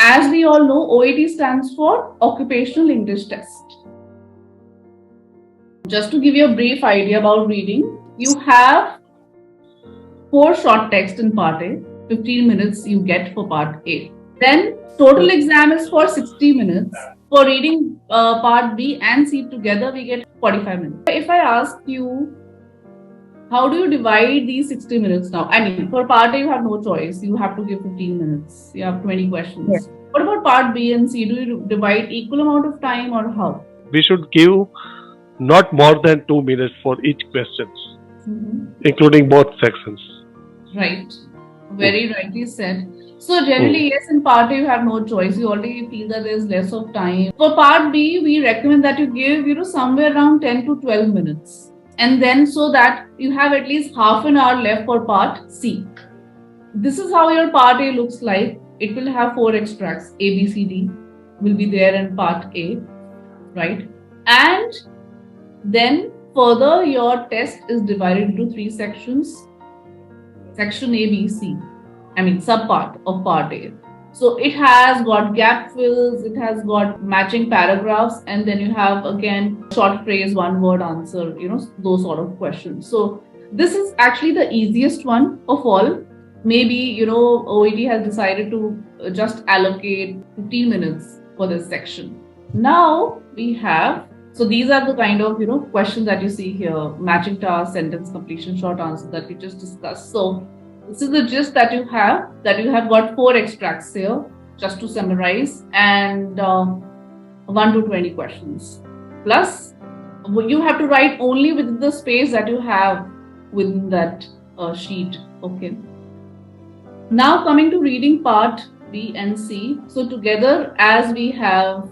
As we all know, OET stands for Occupational English Test. Just to give you a brief idea about reading, you have 4 short text in part A, 15 minutes you get for part A. Then total exam is for 60 minutes. For reading part B and C together, we get 45 minutes. If I ask you, how do you divide these 60 minutes now? I mean, for part A, you have no choice. You have to give 15 minutes. You have 20 questions. Yeah. What about part B and C? Do you divide equal amount of time or how? We should give not more than 2 minutes for each question, including both sections. Right. Very rightly said. So generally, yes, in part A, you have no choice. You already feel that there's less of time. For part B, we recommend that you give, somewhere around 10 to 12 minutes. And then so that you have at least half an hour left for part C. This is how your part A looks like. It will have 4 extracts, A, B, C, D will be there in part A, right? And then further, your test is divided into 3 sections. Section A, B, C. I mean, subpart of part A. So it has got gap fills, it has got matching paragraphs, and then you have again short phrase, 1 word answer, those sort of questions. So this is actually the easiest one of all. Maybe, OET has decided to just allocate 15 minutes for this section. Now we have, so these are the kind of, questions that you see here, matching task, sentence completion, short answer that we just discussed. So this is the gist that you have got 4 extracts here, just to summarize, and 1 to 20 questions. Plus, you have to write only within the space that you have within that sheet. Okay. Now coming to reading part B and C. So together, as we have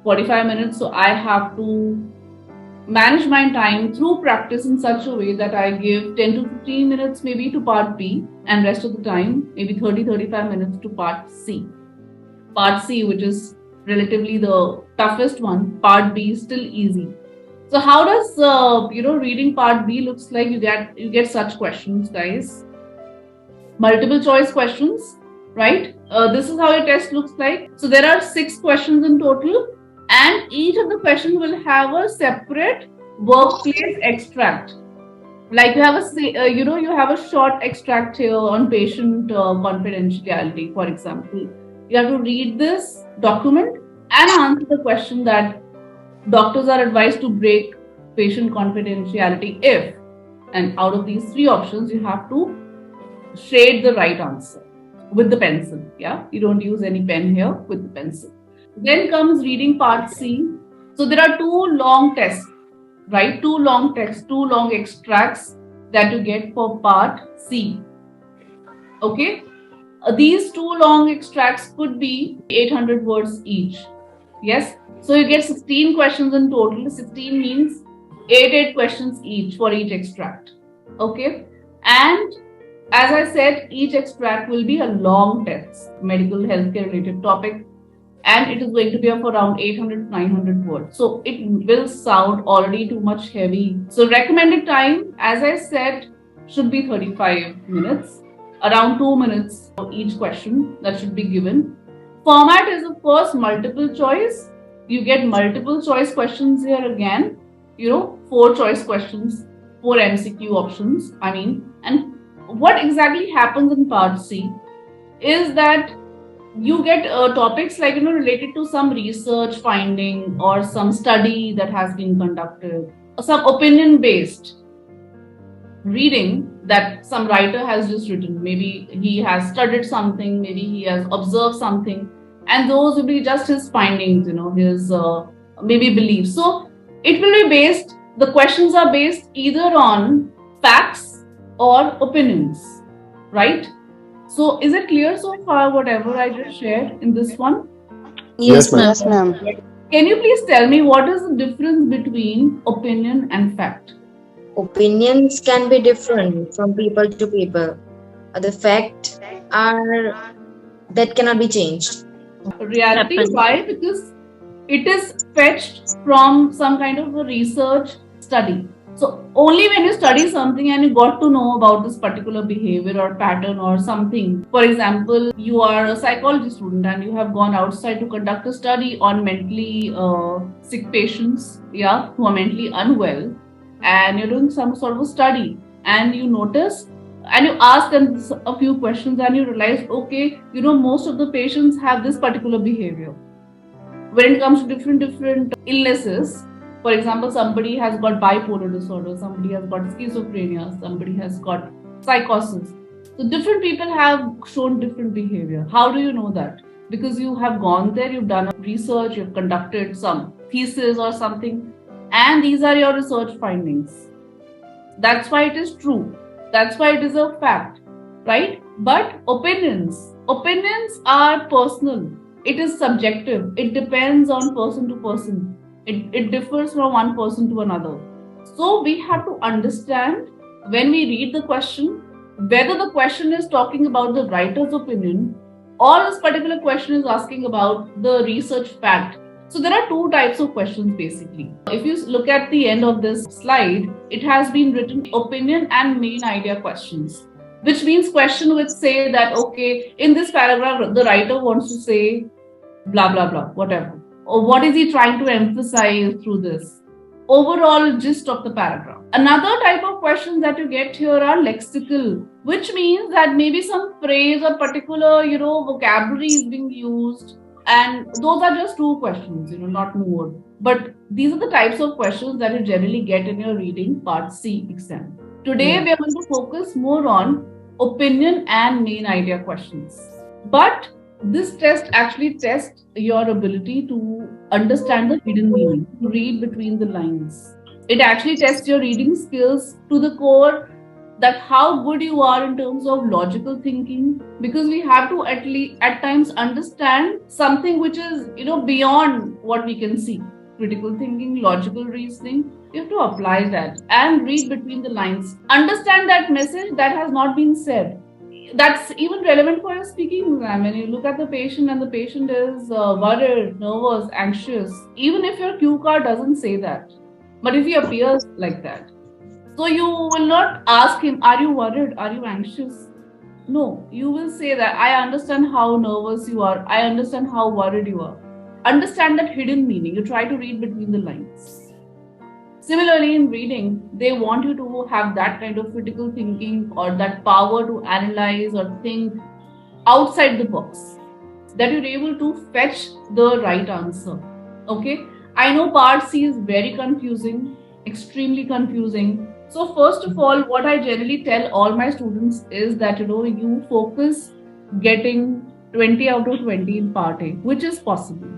45 minutes, so I have to manage my time through practice in such a way that I give 10 to 15 minutes maybe to part B and rest of the time, maybe 30-35 minutes to part C. Part C, which is relatively the toughest one, part B is still easy. So how does, reading part B looks like? You get such questions, guys. Multiple choice questions, right? This is how your test looks like. So there are 6 questions in total. And each of the questions will have a separate workplace extract. Like you have you have a short extract here on patient confidentiality, for example. You have to read this document and answer the question that doctors are advised to break patient confidentiality if, and out of these 3 options, you have to shade the right answer with the pencil. Yeah, you don't use any pen here, with the pencil. Then comes reading part C. So there are 2 long tests, right? 2 long texts, 2 long extracts that you get for part C. Okay. These 2 long extracts could be 800 words each. Yes. So you get 16 questions in total. 16 means 8 questions each for each extract. Okay. And as I said, each extract will be a long test, medical healthcare related topic. And it is going to be of around 800 to 900 words. So it will sound already too much heavy. So recommended time, as I said, should be 35 minutes. Around 2 minutes for each question that should be given. Format is, of course, multiple choice. You get multiple choice questions here again. 4 choice questions, 4 MCQ options. And what exactly happens in part C is that you get topics like, related to some research finding or some study that has been conducted, or some opinion-based reading that some writer has just written. Maybe he has studied something, maybe he has observed something, and those will be just his findings, his maybe beliefs. So it will be based, the questions are based either on facts or opinions, right? So is it clear so far, whatever I just shared in this one? Yes, ma'am. Can you please tell me what is the difference between opinion and fact? Opinions can be different from people to people. The facts are that cannot be changed. Reality, why? Because it is fetched from some kind of a research study. So only when you study something and you got to know about this particular behavior or pattern or something. For example, you are a psychology student and you have gone outside to conduct a study on mentally sick patients, who are mentally unwell, and you're doing some sort of a study, and you notice and you ask them a few questions and you realize, okay, most of the patients have this particular behavior. When it comes to different illnesses, for example, somebody has got bipolar disorder, somebody has got schizophrenia, somebody has got psychosis. So different people have shown different behavior. How do you know that? Because you have gone there, you've done research, you've conducted some thesis or something, and these are your research findings. That's why it is true. That's why it is a fact, right? But opinions are personal. It is subjective. It depends on person to person. It differs from one person to another. So we have to understand when we read the question, whether the question is talking about the writer's opinion or this particular question is asking about the research fact. So there are two types of questions basically. If you look at the end of this slide, it has been written opinion and main idea questions, which means question which say that, okay, in this paragraph, the writer wants to say blah, blah, blah, whatever. Or what is he trying to emphasize through this? Overall gist of the paragraph. Another type of questions that you get here are lexical, which means that maybe some phrase or particular, vocabulary is being used. And those are just two questions, not more. But these are the types of questions that you generally get in your reading part C exam. Today, we are going to focus more on opinion and main idea questions. But this test actually tests your ability to understand the hidden meaning, to read between the lines. It actually tests your reading skills to the core, that how good you are in terms of logical thinking, because we have to at times understand something which is beyond what we can see. Critical thinking, logical reasoning, you have to apply that and read between the lines. Understand that message that has not been said. That's even relevant for your speaking exam. When you look at the patient and the patient is worried, nervous, anxious, even if your cue card doesn't say that, but if he appears like that, so you will not ask him, are you worried? Are you anxious? No, you will say that I understand how nervous you are. I understand how worried you are. Understand that hidden meaning. You try to read between the lines. Similarly, in reading, they want you to have that kind of critical thinking or that power to analyze or think outside the box, that you're able to fetch the right answer. Okay, I know part C is very confusing, extremely confusing. So first of all, what I generally tell all my students is that you focus getting 20 out of 20 in part A, which is possible.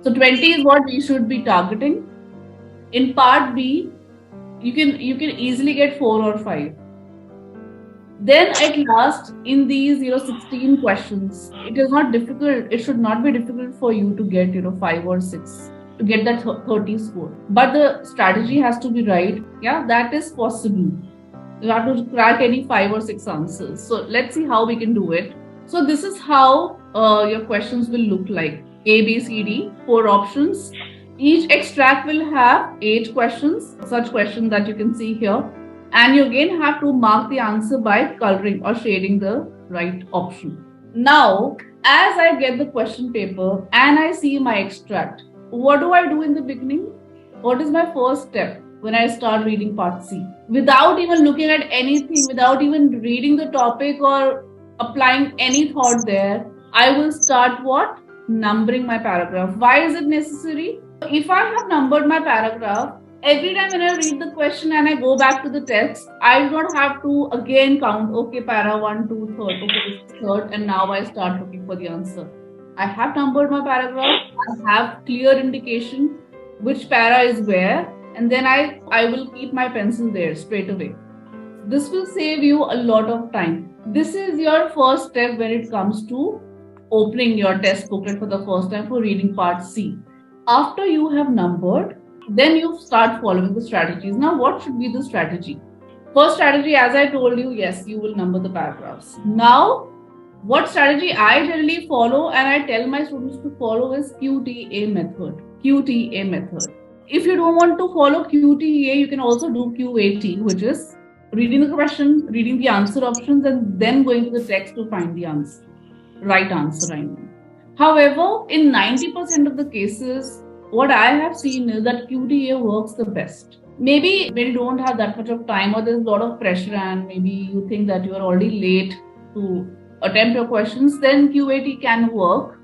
So 20 is what we should be targeting. In part B, you can easily get 4 or 5. Then at last, in these 16 questions, it is not difficult. It should not be difficult for you to get 5 or 6 to get that 30 score. But the strategy has to be right. Yeah, that is possible. You have to crack any 5 or 6 answers. So let's see how we can do it. So this is how your questions will look like. A, B, C, D, 4 options. Each extract will have 8 questions, such questions that you can see here. And you again have to mark the answer by coloring or shading the right option. Now, as I get the question paper and I see my extract, what do I do in the beginning? What is my first step when I start reading part C? Without even looking at anything, without even reading the topic or applying any thought there, I will start what? Numbering my paragraph. Why is it necessary? If I have numbered my paragraph, every time when I read the question and I go back to the text, I do not have to again count, okay, para 1, 2, 3, okay, this is third, and now I start looking for the answer. I have numbered my paragraph, I have clear indication which para is where, and then I will keep my pencil there straight away. This will save you a lot of time. This is your first step when it comes to opening your test booklet for the first time for reading part C. After you have numbered, then you start following the strategies. Now, what should be the strategy? First strategy, as I told you, yes, you will number the paragraphs. Now, what strategy I generally follow and I tell my students to follow is QTA method. QTA method. if you don't want to follow 𝐿𝐴, you can also do 𝐿AT, which is reading the question, reading the answer options, and then going to the text to find the answer, right answer, I mean. However, in 90% of the cases, what I have seen is that 𝐿𝐴 works the best. Maybe when you don't have that much of time or there's a lot of pressure and maybe you think that you are already late to attempt your questions, then 𝐿AT can work.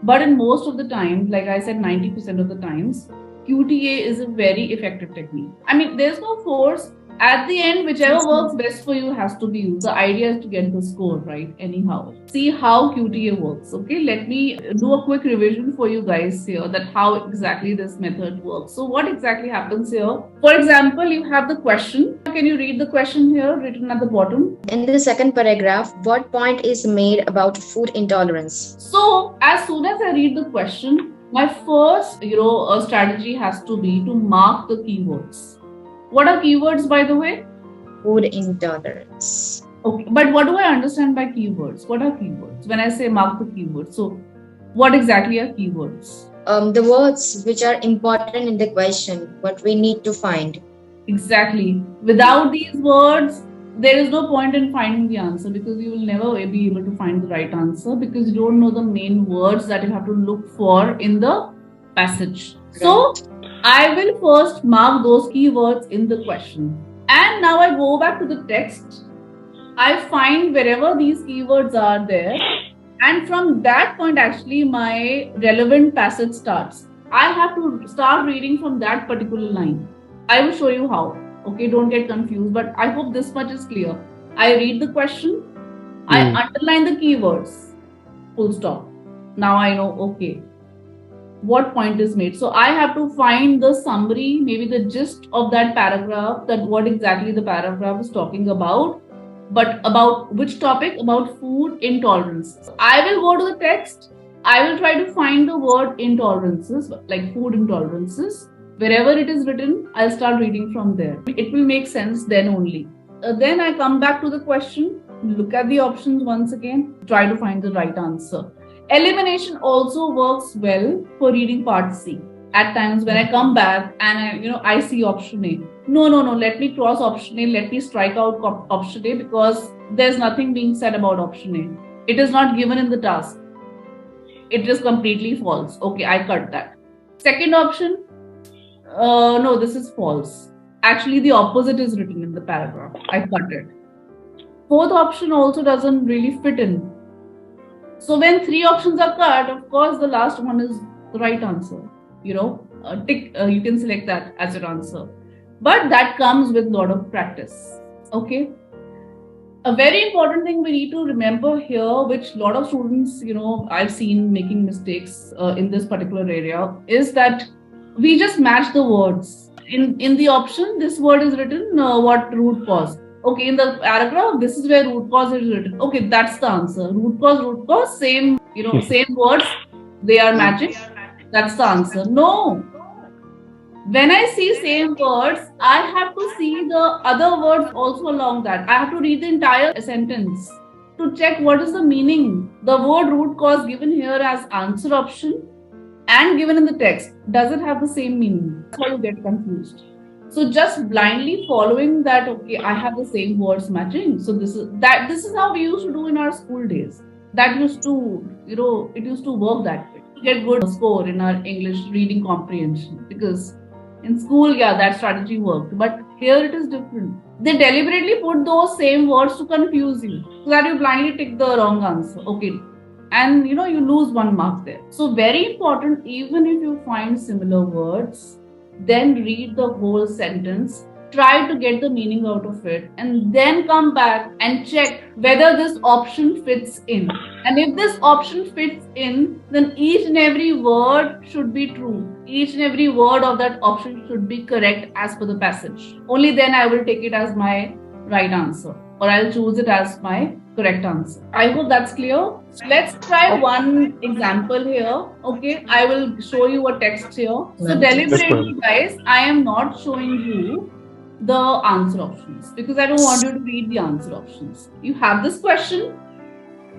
But in most of the time, like I said, 90% of the times, 𝐿𝐴 is a very effective technique. I mean, there's no force. At the end, whichever works best for you has to be used. The idea is to get the score, right? Anyhow, see how 𝐿𝐴 works. Okay, let me do a quick revision for you guys here that how exactly this method works. So what exactly happens here? For example, you have the question. Can you read the question here written at the bottom? In the second paragraph, what point is made about food intolerance? So as soon as I read the question, my first, strategy has to be to mark the keywords. What are keywords, by the way? Food intolerance. Okay, but what do I understand by keywords? What are keywords? When I say mark the keywords, so what exactly are keywords? The words which are important in the question, what we need to find. Exactly. Without these words, there is no point in finding the answer because you will never be able to find the right answer because you don't know the main words that you have to look for in the passage. So I will first mark those keywords in the question. And now I go back to the text. I find wherever these keywords are there. And from that point, actually, my relevant passage starts. I have to start reading from that particular line. I will show you how. Okay, don't get confused. But I hope this much is clear. I read the question. I underline the keywords. Full stop. Now I know, okay, what point is made. So I have to find the summary, maybe the gist of that paragraph, that what exactly the paragraph is talking about, but about which topic? About food intolerance. So I will go to the text. I will try to find the word intolerances, like food intolerances. Wherever it is written, I'll start reading from there. It will make sense then only. Then I come back to the question, look at the options once again, try to find the right answer. Elimination also works well for reading part C. At times when I come back and I see option A. No, let me cross option A. Let me strike out option A because there's nothing being said about option A. It is not given in the task. It is completely false. Okay, I cut that. Second option, no, this is false. Actually, the opposite is written in the paragraph. I cut it. Fourth option also doesn't really fit in. So when three options are cut, of course, the last one is the right answer. Tick, you can select that as your answer. But that comes with a lot of practice. Okay. A very important thing we need to remember here, which a lot of students, I've seen making mistakes in this particular area, is that we just match the words. In the option, this word is written, what root cause. Okay, in the paragraph, this is where root cause is written. Okay, that's the answer. Root cause, same, same words, they are matching. That's the answer. No. When I see same words, I have to see the other words also along that. I have to read the entire sentence to check what is the meaning. The word root cause given here as answer option and given in the text, does it have the same meaning? That's why you get confused. So just blindly following that, okay, I have the same words matching. So this is how we used to do in our school days. That used to, it used to work that way. To get good score in our English reading comprehension. Because in school, yeah, that strategy worked. But here it is different. They deliberately put those same words to confuse you. So that you blindly take the wrong answer. Okay. And you lose 1 mark there. So very important, even if you find similar words, then read the whole sentence, try to get the meaning out of it, and then come back and check whether this option fits in. And if this option fits in, then each and every word should be true. Each and every word of that option should be correct as per the passage. Only then I will take it as my right answer, or I'll choose it as my correct answer. I hope that's clear. Let's try one example here. Okay, I will show you a text here. So deliberately, guys, I am not showing you the answer options because I don't want you to read the answer options. You have this question,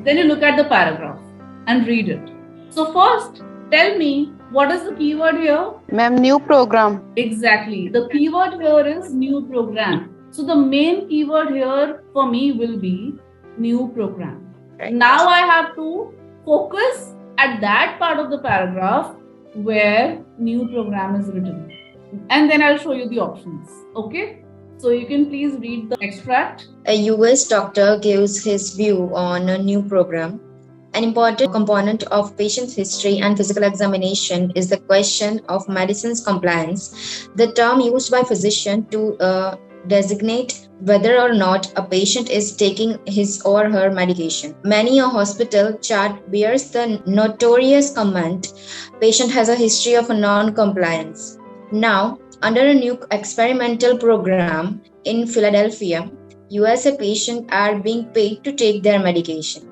then you look at the paragraph and read it. So first, tell me What is the keyword here? Ma'am, new program. Exactly. The keyword here is new program. So the main keyword here for me will be new program. Right. Now I have to focus at that part of the paragraph where new program is written. And then I'll show you the options. Okay? So you can please read the extract. A US doctor gives his view on a new program. An important component of patient's history and physical examination is the question of medicine's compliance, the term used by physician to designate whether or not a patient is taking his or her medication. Many a hospital chart bears the notorious comment, patient has a history of non-compliance. Now, under a new experimental program in Philadelphia, USA patients are being paid to take their medication.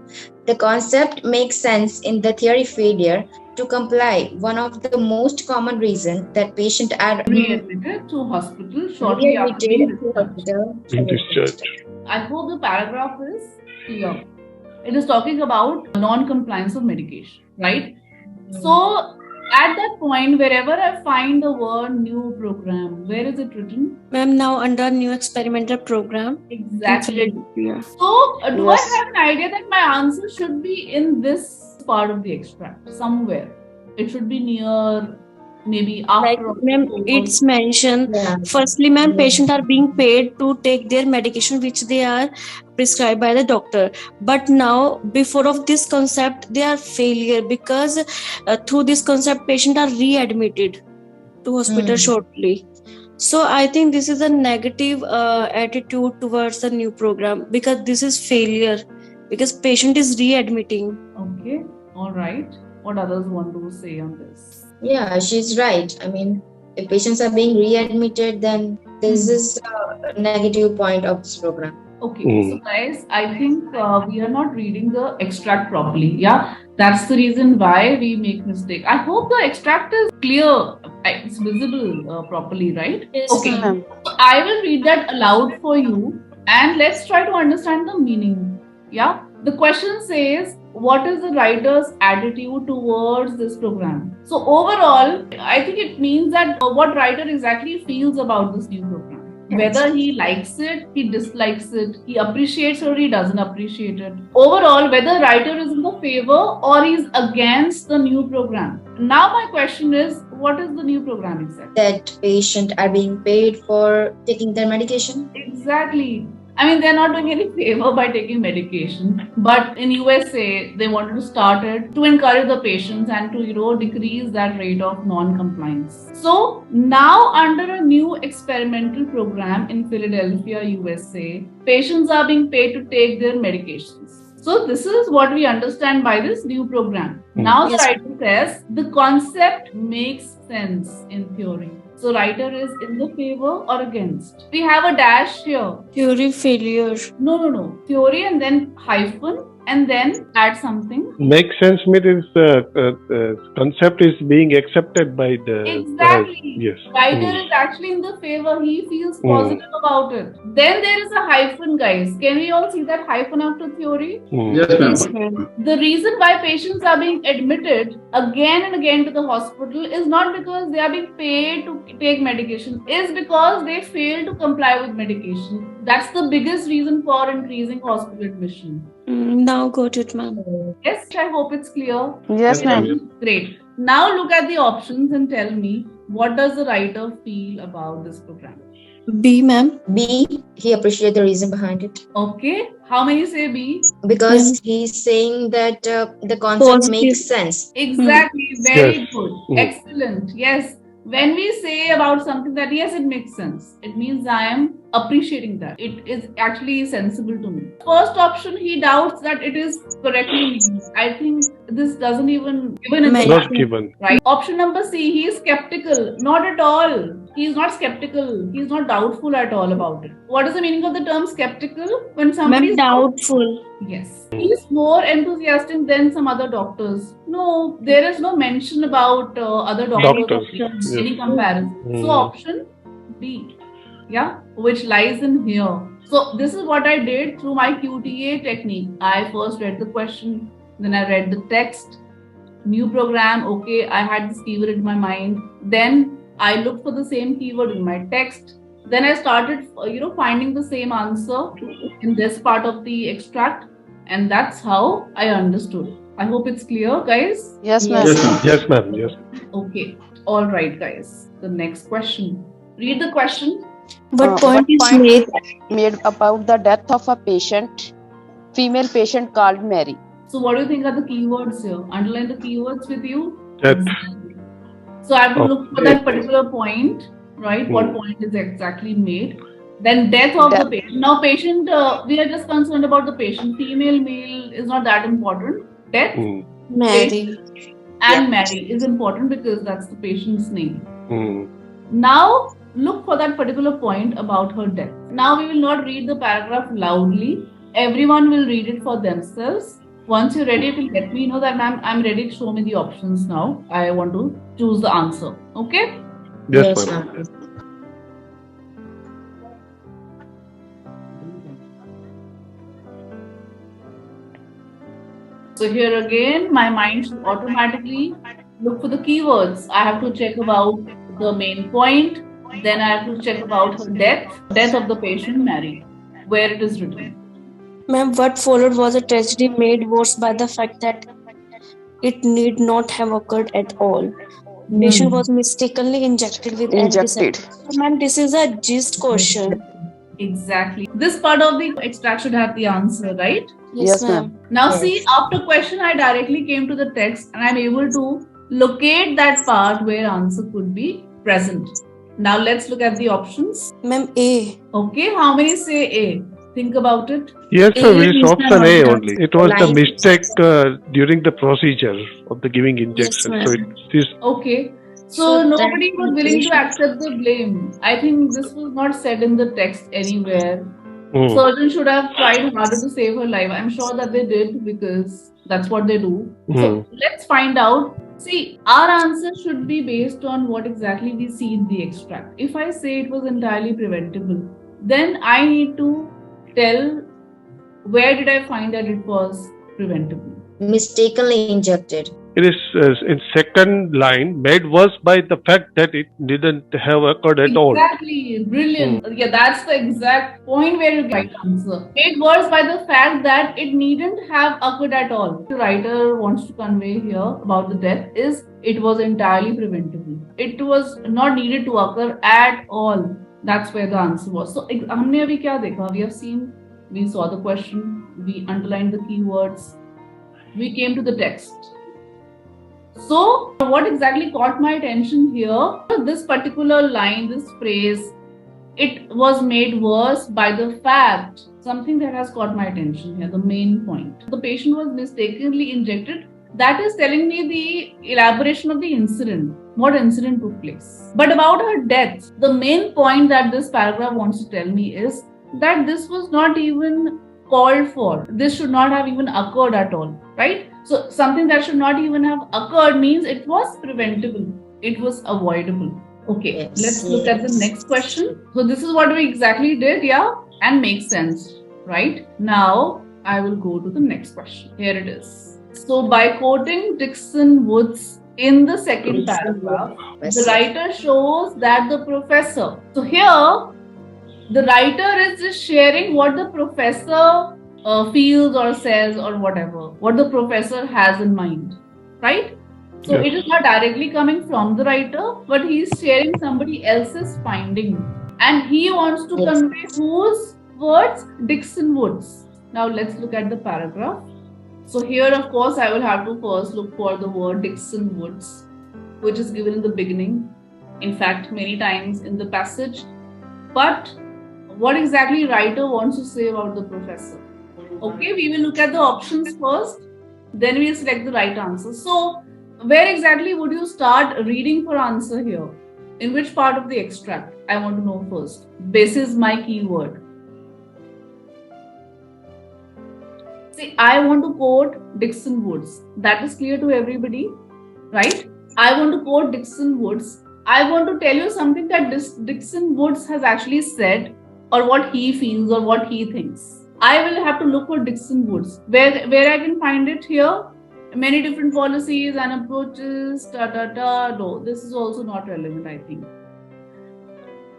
The concept makes sense in the theory failure to comply. One of the most common reasons that patients are Readmitted to hospital shortly after being discharged. I hope the paragraph is clear. It is talking about non-compliance of medication, right? So at that point, wherever I find the word new program, where is it written? Ma'am, now under new experimental program. Exactly. Yeah. So do Yes. I have an idea that my answer should be in this part of the extract somewhere? It should be near, maybe Like, after. ma'am, it's mentioned. Firstly, ma'am, patients are being paid to take their medication which they are prescribed by the doctor. But now, before of this concept, they are failure because through this concept, patients are readmitted to hospital shortly. So I think this is a negative attitude towards the new program because this is failure because patient is readmitting. Okay, all right. What others want to say on this? Yeah, she's right. I mean, if patients are being readmitted, then this is a negative point of this program. Okay, so guys, I think we are not reading the extract properly. Yeah, that's the reason why we make mistake. I hope the extract is clear. It's visible properly, right? Yes, Okay. ma'am. So I will read that aloud for you and let's try to understand the meaning. Yeah. The question says, what is the writer's attitude towards this program? So overall, I think it means that what writer exactly feels about this new program. Whether he likes it, he dislikes it, he appreciates it or he doesn't appreciate it. Overall, whether writer is in the favor or he's against the new program. Now my question is, what is the new program exactly? That patients are being paid for taking their medication. Exactly. I mean, they're not doing any favor by taking medication, but in USA, they wanted to start it to encourage the patients and to, decrease that rate of non-compliance. So now under a new experimental program in Philadelphia, USA, patients are being paid to take their medications. So this is what we understand by this new program. Now the writer says the concept makes sense in theory. So writer is in the favor or against. We have a dash here. Theory failure. No. Theory and then hyphen and then add something. Makes sense means concept is being accepted by the Exactly. yes. Writer is actually in the favor. He feels positive about it. Then there is a hyphen, guys. Can we all see that hyphen after theory? Yes, ma'am. The reason why patients are being admitted again and again to the hospital is not because they are being paid to take medication, is because they fail to comply with medication. That's the biggest reason for increasing hospital admission. Now got it, ma'am. Yes, I hope it's clear. Yes, ma'am. Great. Now look at the options and tell me, what does the writer feel about this program? B, ma'am. B, he appreciates the reason behind it. Okay. How many say B? Because he's saying that the concept makes sense. Exactly. Very Yes. good. Excellent. Yes. When we say about something that yes, it makes sense, it means I am appreciating that. It is actually sensible to me. First option, he doubts that it is correctly named. I think this doesn't even given in the Not given. right. Option number C, he is skeptical. Not at all. He is not skeptical. He is not doubtful at all about it. What is the meaning of the term skeptical? When somebody is Doubtful. Yes. He is more enthusiastic than some other doctors. No, there is no mention about other doctors. Doctors, Any yes. comparison. So option B, yeah, which lies in here. So this is what I did through my QTA technique. I first read the question, then I read the text, new program. Okay, I had this keyword in my mind. Then I looked for the same keyword in my text. Then I started, finding the same answer in this part of the extract. And that's how I understood. I hope it's clear, guys. Yes, ma'am. Yes, ma'am. Yes. Okay. All right, guys. The next question. Read the question. What point is made about the death of a female patient called Mary? So what do you think are the keywords here? Underline the keywords with you. That. So I have to look for that particular point, right? What point is exactly made? Then death of the patient. Now patient, we are just concerned about the patient. Female, male is not that important. Death, Mary. And Mary is important because that's the patient's name. Now look for that particular point about her death. Now we will not read the paragraph loudly. Everyone will read it for themselves. Once you're ready, it will let me know that I'm ready to show me the options now. I want to choose the answer. Okay? Yes, ma'am. So here again, my mind should automatically look for the keywords. I have to check about the main point. Then I have to check about her death of the patient, Mary, where it is written. Ma'am, what followed was a tragedy made worse by the fact that it need not have occurred at all. Patient was mistakenly injected with antiseptic. So, ma'am, this is a gist question. Exactly. This part of the extract should have the answer, right? Yes, ma'am. Now see, after question, I directly came to the text and I'm able to locate that part where answer could be present. Now let's look at the options. Ma'am, A. Okay, how many say A? Think about it. Yes, sir. It is option A only. It was the mistake during the procedure of the giving injection. Yes, so it is okay. So nobody was willing to accept the blame. I think this was not said in the text anywhere. Surgeon should have tried harder to save her life. I'm sure that they did because that's what they do. So let's find out. See, our answer should be based on what exactly we see in the extract. If I say it was entirely preventable, then I need to tell where did I find that it was preventable. Mistakenly injected. It is in second line made worse by the fact that it didn't have occurred at all. Exactly, brilliant. Yeah, that's the exact point where you get answer. Made worse by the fact that it needn't have occurred at all. The writer wants to convey here about the death is it was entirely preventable. It was not needed to occur at all. That's where the answer was. So, हमने अभी क्या देखा? We have seen, we saw the question, we underlined the keywords, we came to the text. So, what exactly caught my attention here? This particular line, this phrase, it was made worse by the fact, something that has caught my attention here, the main point. The patient was mistakenly injected. That is telling me the elaboration of the incident, what incident took place. But about her death, the main point that this paragraph wants to tell me is that this was not even called for. This should not have even occurred at all, right? So something that should not even have occurred means it was preventable. It was avoidable. Okay, let's look at the next question. So this is what we exactly did, yeah? And makes sense, right? Now I will go to the next question. Here it is. So by quoting Dixon Woods in the second paragraph, the writer shows that the professor. So here, the writer is just sharing what the professor feels or says or whatever, what the professor has in mind, right? So it is not directly coming from the writer, but he is sharing somebody else's finding. And he wants to convey whose words? Dixon Woods. Now let's look at the paragraph. So here, of course, I will have to first look for the word Dixon Woods, which is given in the beginning. In fact, many times in the passage. But what exactly writer wants to say about the professor? Okay, we will look at the options first. Then we will select the right answer. So, where exactly would you start reading for answer here? In which part of the extract? I want to know first. Basis my keyword. See, I want to quote Dixon Woods. That is clear to everybody, right? I want to quote Dixon Woods. I want to tell you something that Dixon Woods has actually said or what he feels or what he thinks. I will have to look for Dixon Woods. Where I can find it here? many different policies and approaches, no, this is also not relevant, I think.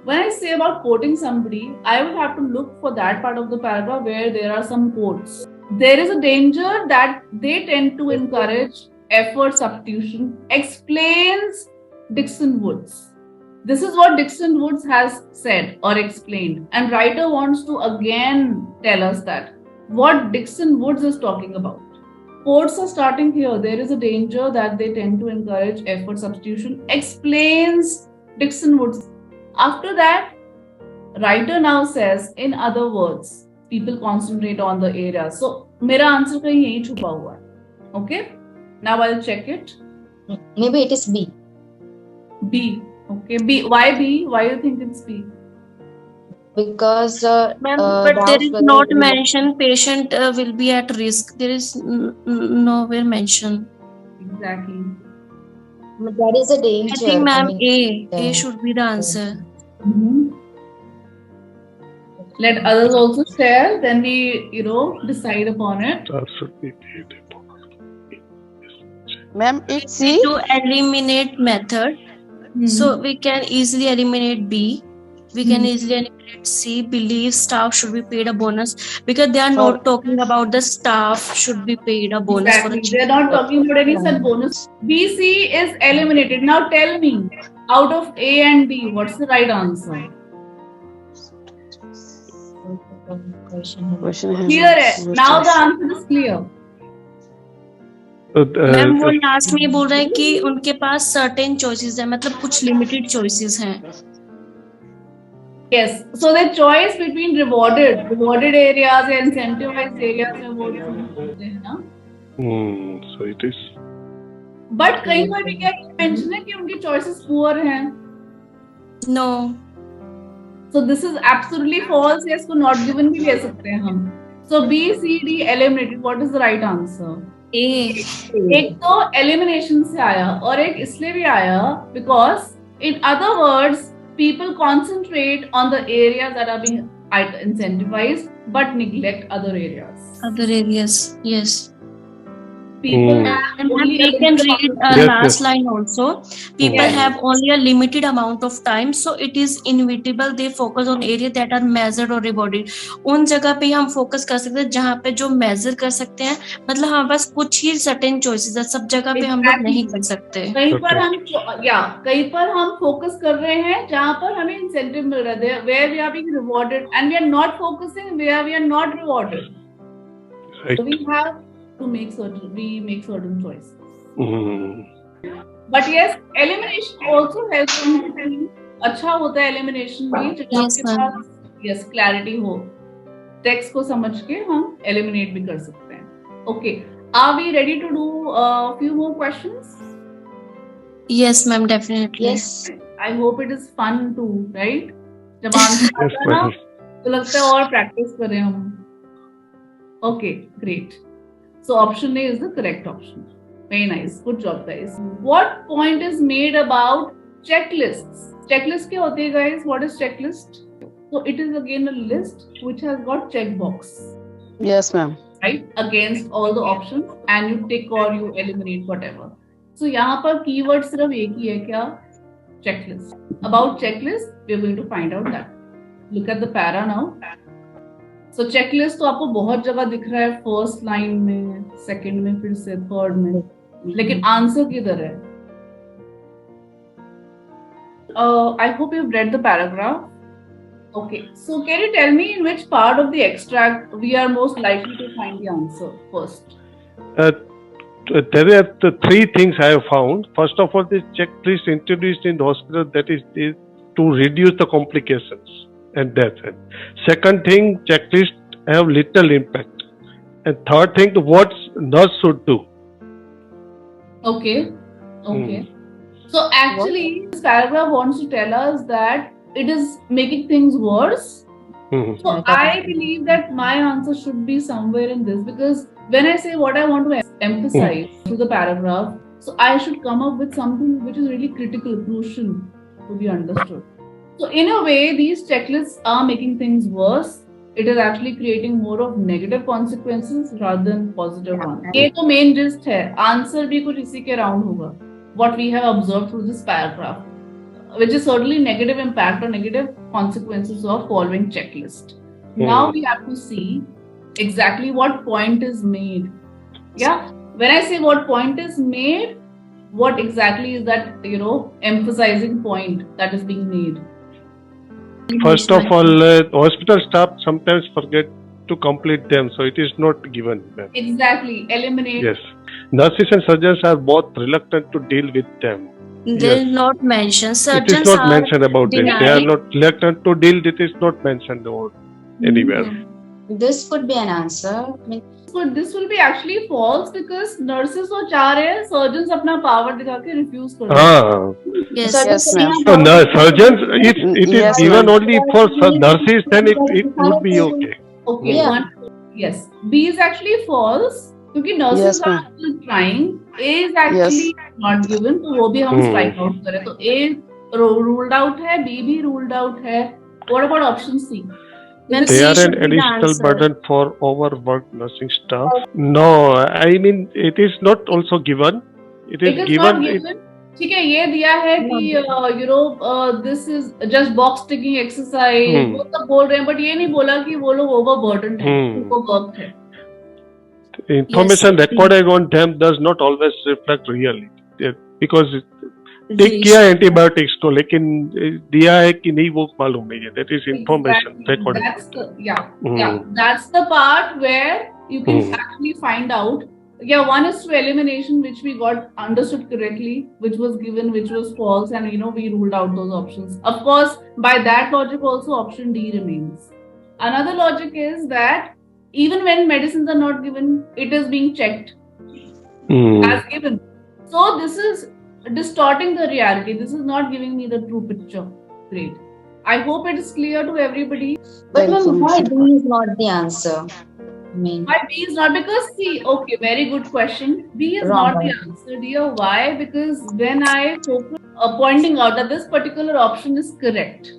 When I say about quoting somebody, I will have to look for that part of the paragraph where there are some quotes. There is a danger that they tend to encourage effort substitution, explains Dixon Woods. This is what Dixon Woods has said or explained. And writer wants to again tell us that what Dixon Woods is talking about. Quotes are starting here. There is a danger that they tend to encourage effort substitution, explains Dixon Woods. After that, writer now says, in other words, people concentrate on the area. So, मेरा answer कहीं यही छुपा हुआ है. Okay? Now I'll check it. Maybe it is B. B. Okay. B. Why B? Why you think it's B? Because Ma'am, but there is not mentioned patient will be at risk. There is nowhere mentioned. Exactly. That is a danger. I think, ma'am, A should be the answer. Mm-hmm. Let others also share, then we, decide upon it. Ma'am, it's C. To eliminate method, so we can easily eliminate B. We can easily eliminate C. Believe staff should be paid a bonus, because they are not talking about the staff should be paid a bonus. Exactly. They are not talking about any such bonus. B, C is eliminated. Now tell me, out of A and B, what's the right answer? Clear है. Now the answer is clear. Ma'am वो last में बोल रहे हैं कि उनके पास certain choices है, मतलब कुछ लिमिटेड चॉइसेस हैं. Yes, so the choice between rewarded areas and incentivized areas में वो हैं ना. So it is. But कहीं पर भी क्या mention है कि उनकी choices poor हैं? No. So this is absolutely false. Yes, को not given भी ले सकते हैं हम. So B, C, D eliminated. What is the right answer? A. एक तो elimination से आया और एक इसलिए भी आया because in other words people concentrate on the areas that are being incentivized but neglect other areas. Other areas, yes. People And we can read last line also. People have only a limited amount of time, so it is inevitable they focus on areas that are measured or rewarded. उन जगह पे हम focus कर सकते हैं जहाँ पे जो मेजर कर सकते हैं, मतलब हमारे पास कुछ ही सर्टेन चॉइसेस है, सब जगह पे हम लोग नहीं कर सकते. कहीं पर हम फोकस कर रहे हैं जहाँ पर हमें इंसेंटिव मिल रहा है, where we are being rewarded, and we are not focusing where we are not rewarded. Right. So we have to make certain choices. But yes, elimination also helps. अच्छा होता है elimination में जब आपके पास clarity हो, text को समझ के हम eliminate भी कर सकते हैं. Okay, are we ready to do a few more questions? Yes, ma'am, definitely. Yes. I hope it is fun too, right? जब आंसर आता है ना तो लगता है और practice करें हम. Okay, great. So option A is the correct option. Very nice. Good job, guys. What point is made about checklists? Checklist क्या होती है, guys? What is checklist? So it is again a list which has got checkbox. Yes, ma'am. Right? Against all the options, and you tick or you eliminate whatever. So यहाँ पर keyword सिर्फ एक ही है क्या? Checklist. About checklist, we are going to find out that. Look at the para now. So checklist तो आपको बहुत जगह दिख रहा है, फर्स्ट लाइन में, सेकंड में, फिर से थर्ड में, लेकिन आंसर किधर है? I hope you've read the paragraph. Okay, so can you tell me in which part of the extract we are most likely to find the answer first? There are the three things I have found. First of all, this checklist introduced in the hospital, that is to reduce the complications and death. And second thing, checklist have little impact. And third thing, what nurse should do. Okay. So actually, this paragraph wants to tell us that it is making things worse. So I believe that my answer should be somewhere in this, because when I say what I want to emphasize through the paragraph, so I should come up with something which is really critical, crucial to be understood. So in a way, these checklists are making things worse. it is actually creating more of negative consequences rather than positive ones. ये तो main gist है. Answer भी कुछ इसी के round होगा. What we have observed through this paragraph, which is certainly negative impact or negative consequences of following checklist. Now we have to see exactly what point is made. Yeah, when I say what point is made, what exactly is that, emphasizing point that is being made? First of all, hospital staff sometimes forget to complete them, so it is not given. Exactly, eliminate. Yes, nurses and surgeons are both reluctant to deal with them. They are not mentioned. It is not mentioned about it. They are not reluctant to deal. It is not mentioned anywhere. This could be an answer. This will be actually false because nurses तो चाह रहे हैं, surgeons अपना power दिखा के refuse कर रहे हैं. Yes, ma'am. So surgeons, if it is given only for nurses, then it would be okay. Okay. Yes. B is actually false क्योंकि nurses are still trying. A is actually not given, तो वो भी हम strike out करें. तो A ruled out है, B भी ruled out है. What about option C? They are an additional burden for overworked nursing staff. No, I mean it is not also given. It is given. ठीक है, ये दिया है कि this is just box ticking exercise. वो सब बोल रहे हैं, but ये नहीं बोला कि वो लोग overburdened हैं, उनको work है. Information recorded on them does not always reflect reality because टिक किया एंटीबायोटिक्स को, लेकिन दिया है कि नहीं वो मालूम नहीं है. That is information recorded. That's the part where you can actually find out. Yeah, one is to elimination, which we got understood correctly, which was given, which was false, and we ruled out those options. Of course, by that logic also option D remains. Another logic is that even when medicines are not given, it is being checked as given. So this is distorting the reality. This is not giving me the true picture. Great. I hope it is clear to everybody. But why B is not the answer? Why B is not? Because see, okay, very good question. B is not the answer, dear. Why? Because when I focus pointing out that this particular option is correct,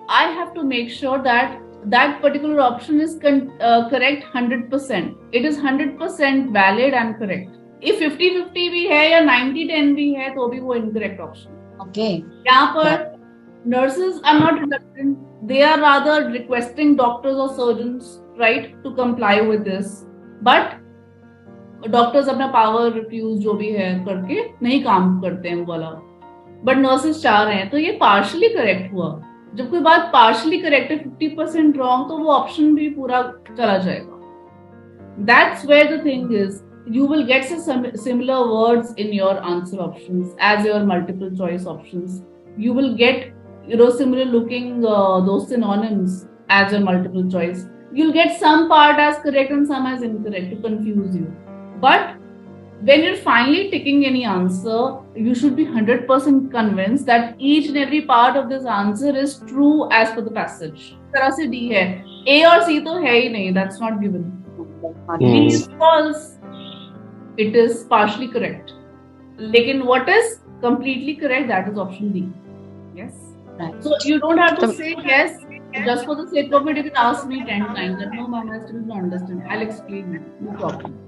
I have to make sure that that particular option is correct 100%. It is 100% valid and correct. If 50-50 भी है या 90-10 भी है तो भी वो incorrect option. Okay. यहाँ पर nurses are not reluctant. They are rather requesting doctors or surgeons, right, to comply with this. But doctors अपना power refuse जो भी है करके नहीं काम करते हैं वो वाला. But nurses चाह रहे हैं, तो ये partially correct हुआ. जब कोई बात partially correct है, 50% wrong, तो वो option भी पूरा चला जाएगा. That's where the thing is. You will get some similar words in your answer options as your multiple choice options. You will get similar looking those synonyms as your multiple choice. You'll get some part as correct and some as incorrect to confuse you. But when you're finally ticking any answer, you should be 100% convinced that each and every part of this answer is true as per the passage. इस तरह से D है. A और C तो है ही नहीं. That's not given. B is false. It is partially correct. Lekin what is completely correct? That is option D. Yes. Right. So you don't have to say yes just for the sake of it. You can ask me 10 times. That no, ma'am, I still don't understand. I'll explain it. No problem.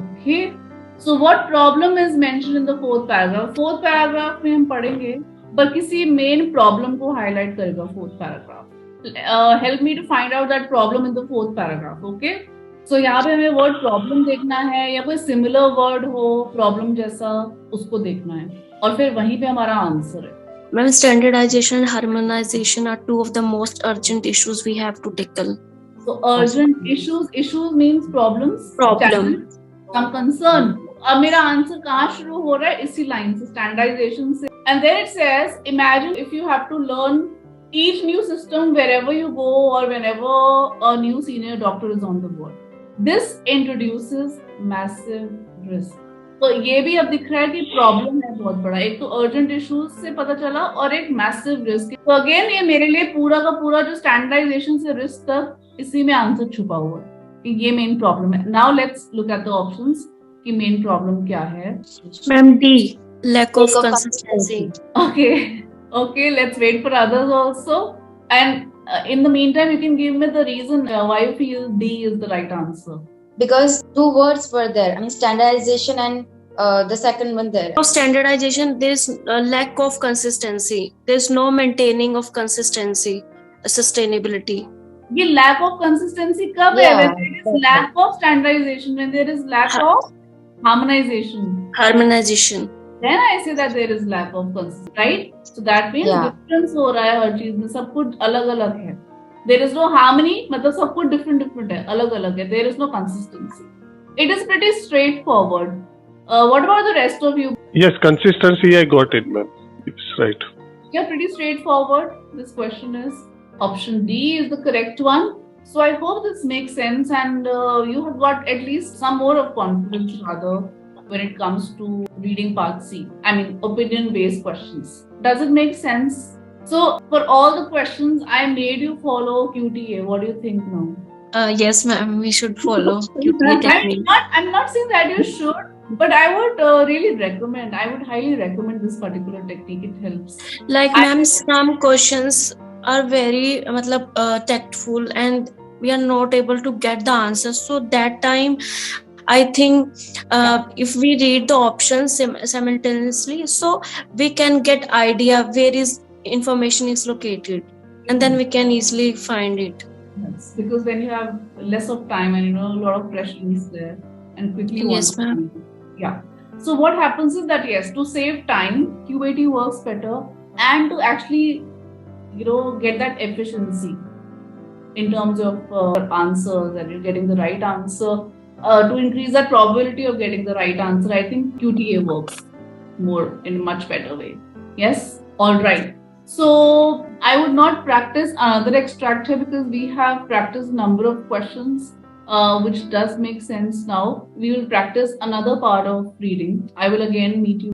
Okay. So what problem is mentioned in the fourth paragraph? Fourth paragraph में हम पढ़ेंगे, पर किसी main problem को highlight करेगा fourth paragraph. Help me to find out that problem in the fourth paragraph. Okay. So यहाँ पे हमें वर्ड प्रॉब्लम देखना है या कोई सिमिलर वर्ड हो प्रॉब्लम जैसा, उसको देखना है और फिर वहीं पे हमारा आंसर है. Ma'am, standardization and harmonization are two of the most urgent issues we have to tackle. So urgent issues means problems. Problem. Some concern. अब मेरा आंसर कहाँ शुरू हो रहा है? इसी लाइन से, standardization से. And then it says, imagine if you have to learn each new system wherever you go or whenever a new senior doctor is on the board. This introduces massive risk. तो ये भी अब दिख रहा है कि problem है बहुत बड़ा. एक तो अर्जेंट इश्यूज से पता चला और एक मैसिव रिस्क. तो अगेन ये मेरे लिए पूरा का पूरा जो स्टैंडर्डाइजेशन से रिस्क तक इसी में आंसर छुपा हुआ है कि ये मेन प्रॉब्लम है. Now let's look at the options कि मेन प्रॉब्लम क्या है. Ma'am D, lack of consistency. Okay, let's wait for others also. And In the meantime, you can give me the reason why you feel D is the right answer. Because two words were there. I mean, standardization and the second one there. For standardization, there is a lack of consistency. There's no maintaining of consistency, sustainability. ये lack of consistency कब है? When there is lack of standardization, when there is lack of harmonization. Then I say that there is lack of consistency, right? So that means difference हो रहा है हर चीज में, सब कुछ अलग अलग है. There is no harmony, मतलब सब कुछ different है, अलग अलग है. There is no consistency. It is pretty straightforward. What about the rest of you? Yes, consistency, I got it, ma'am. It's right. Yeah, pretty straightforward. This question is option D is the correct one. So I hope this makes sense, and you have got at least some more of confidence rather when it comes to reading part C. I mean, opinion-based questions. Does it make sense? So for all the questions, I made you follow QTA. What do you think now? Yes, ma'am, we should follow QTA technique. I'm not saying that you should, but I would really recommend. I would highly recommend this particular technique. It helps. Like, ma'am, some questions are very tactful, and we are not able to get the answers. So that time, I think if we read the options simultaneously, so we can get idea where is information is located, and then we can easily find it. Yes, because then you have less of time and a lot of pressure is there and quickly. Yes, ma'am. Yeah. So what happens is that yes, to save time, QAT works better, and to actually get that efficiency in terms of answers, and you're getting the right answer. To increase that probability of getting the right answer, I think QTA works more in a much better way. Yes? All right. So I would not practice another extract here because we have practiced a number of questions, which does make sense now. We will practice another part of reading. I will again meet you.